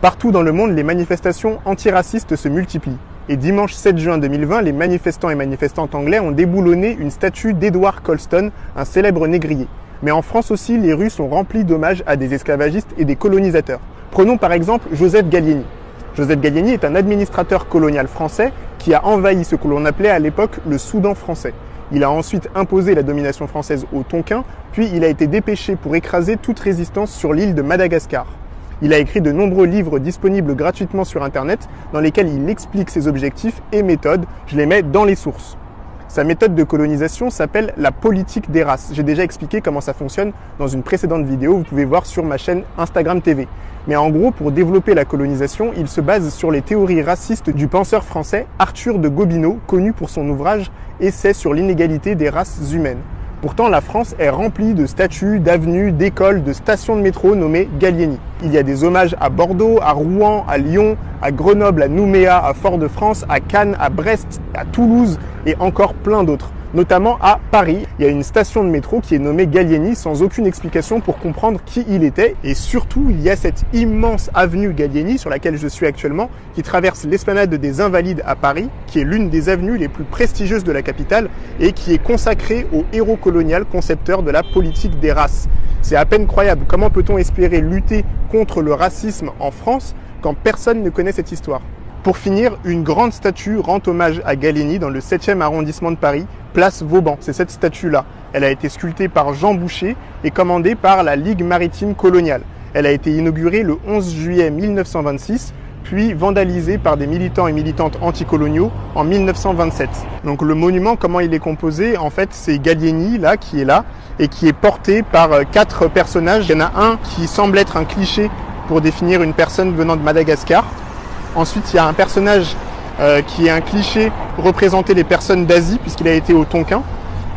Partout dans le monde, les manifestations antiracistes se multiplient. Et dimanche 7 juin 2020, les manifestants et manifestantes anglais ont déboulonné une statue d'Edward Colston, un célèbre négrier. Mais en France aussi, les rues sont remplies d'hommages à des esclavagistes et des colonisateurs. Prenons par exemple Joseph Gallieni. Joseph Gallieni est un administrateur colonial français qui a envahi ce que l'on appelait à l'époque le Soudan français. Il a ensuite imposé la domination française aux Tonkin, puis il a été dépêché pour écraser toute résistance sur l'île de Madagascar. Il a écrit de nombreux livres disponibles gratuitement sur Internet dans lesquels il explique ses objectifs et méthodes. Je les mets dans les sources. Sa méthode de colonisation s'appelle la politique des races. J'ai déjà expliqué comment ça fonctionne dans une précédente vidéo, vous pouvez voir sur ma chaîne Instagram TV. Mais en gros, pour développer la colonisation, il se base sur les théories racistes du penseur français Arthur de Gobineau, connu pour son ouvrage « Essai sur l'inégalité des races humaines ». Pourtant, la France est remplie de statues, d'avenues, d'écoles, de stations de métro nommées Gallieni. Il y a des hommages à Bordeaux, à Rouen, à Lyon, à Grenoble, à Nouméa, à Fort-de-France, à Cannes, à Brest, à Toulouse et encore plein d'autres. Notamment à Paris, il y a une station de métro qui est nommée Gallieni sans aucune explication pour comprendre qui il était. Et surtout, il y a cette immense avenue Gallieni sur laquelle je suis actuellement qui traverse l'esplanade des Invalides à Paris, qui est l'une des avenues les plus prestigieuses de la capitale et qui est consacrée au héros colonial concepteur de la politique des races. C'est à peine croyable. Comment peut-on espérer lutter contre le racisme en France quand personne ne connaît cette histoire ? Pour finir, une grande statue rend hommage à Gallieni dans le 7e arrondissement de Paris, place Vauban. C'est cette statue-là. Elle a été sculptée par Jean Boucher et commandée par la Ligue maritime coloniale. Elle a été inaugurée le 11 juillet 1926, puis vandalisée par des militants et militantes anticoloniaux en 1927. Donc le monument, comment il est composé? En fait, c'est Gallieni, là, qui est là, et qui est porté par 4 personnages. Il y en a un qui semble être un cliché pour définir une personne venant de Madagascar. Ensuite, il y a un personnage qui est un cliché pour représenter les personnes d'Asie, puisqu'il a été au Tonkin.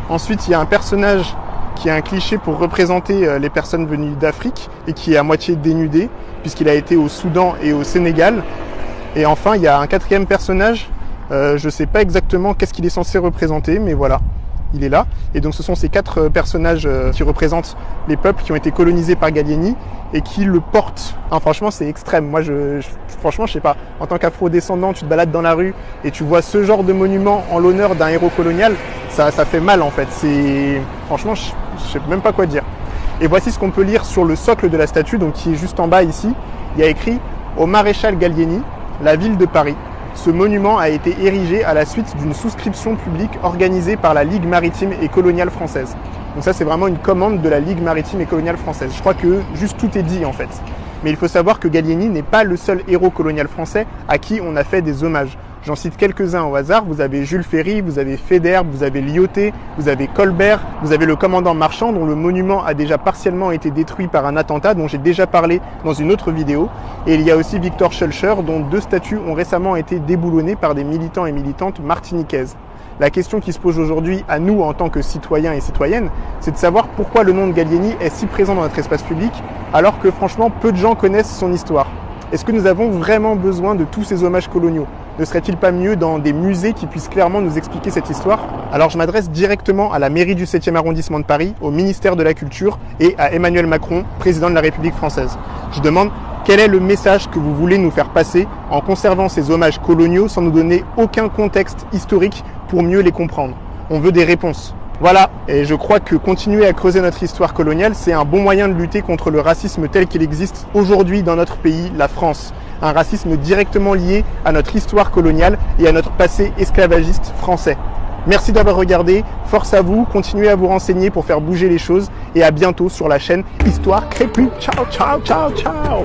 Ensuite, il y a un personnage qui est un cliché pour représenter les personnes venues d'Afrique et qui est à moitié dénudé, puisqu'il a été au Soudan et au Sénégal. Et enfin, il y a un 4e personnage, je ne sais pas exactement qu'est-ce qu'il est censé représenter, mais voilà, il est là. Et donc ce sont ces 4 personnages qui représentent les peuples qui ont été colonisés par Gallieni et qui le portent. Enfin, franchement, c'est extrême. Moi, franchement, je sais pas. En tant qu'afro-descendant, tu te balades dans la rue et tu vois ce genre de monument en l'honneur d'un héros colonial, ça fait mal en fait. Franchement, je sais même pas quoi dire. Et voici ce qu'on peut lire sur le socle de la statue, donc qui est juste en bas ici. Il y a écrit « Au maréchal Gallieni, la ville de Paris ». Ce monument a été érigé à la suite d'une souscription publique organisée par la Ligue maritime et coloniale française. Donc ça, c'est vraiment une commande de la Ligue maritime et coloniale française. Je crois que juste tout est dit en fait. Mais il faut savoir que Gallieni n'est pas le seul héros colonial français à qui on a fait des hommages. J'en cite quelques-uns au hasard. Vous avez Jules Ferry, vous avez Faidherbe, vous avez Lyautey, vous avez Colbert, vous avez le commandant Marchand dont le monument a déjà partiellement été détruit par un attentat dont j'ai déjà parlé dans une autre vidéo. Et il y a aussi Victor Schœlcher dont 2 statues ont récemment été déboulonnées par des militants et militantes martiniquaises. La question qui se pose aujourd'hui à nous en tant que citoyens et citoyennes, c'est de savoir pourquoi le nom de Gallieni est si présent dans notre espace public alors que franchement peu de gens connaissent son histoire. Est-ce que nous avons vraiment besoin de tous ces hommages coloniaux? Ne serait-il pas mieux dans des musées qui puissent clairement nous expliquer cette histoire? Alors je m'adresse directement à la mairie du 7e arrondissement de Paris, au ministère de la Culture et à Emmanuel Macron, président de la République française. Je demande quel est le message que vous voulez nous faire passer en conservant ces hommages coloniaux sans nous donner aucun contexte historique pour mieux les comprendre. On veut des réponses. Voilà, et je crois que continuer à creuser notre histoire coloniale, c'est un bon moyen de lutter contre le racisme tel qu'il existe aujourd'hui dans notre pays, la France. Un racisme directement lié à notre histoire coloniale et à notre passé esclavagiste français. Merci d'avoir regardé, force à vous, continuez à vous renseigner pour faire bouger les choses et à bientôt sur la chaîne Histoire Crépue. Ciao, ciao, ciao, ciao!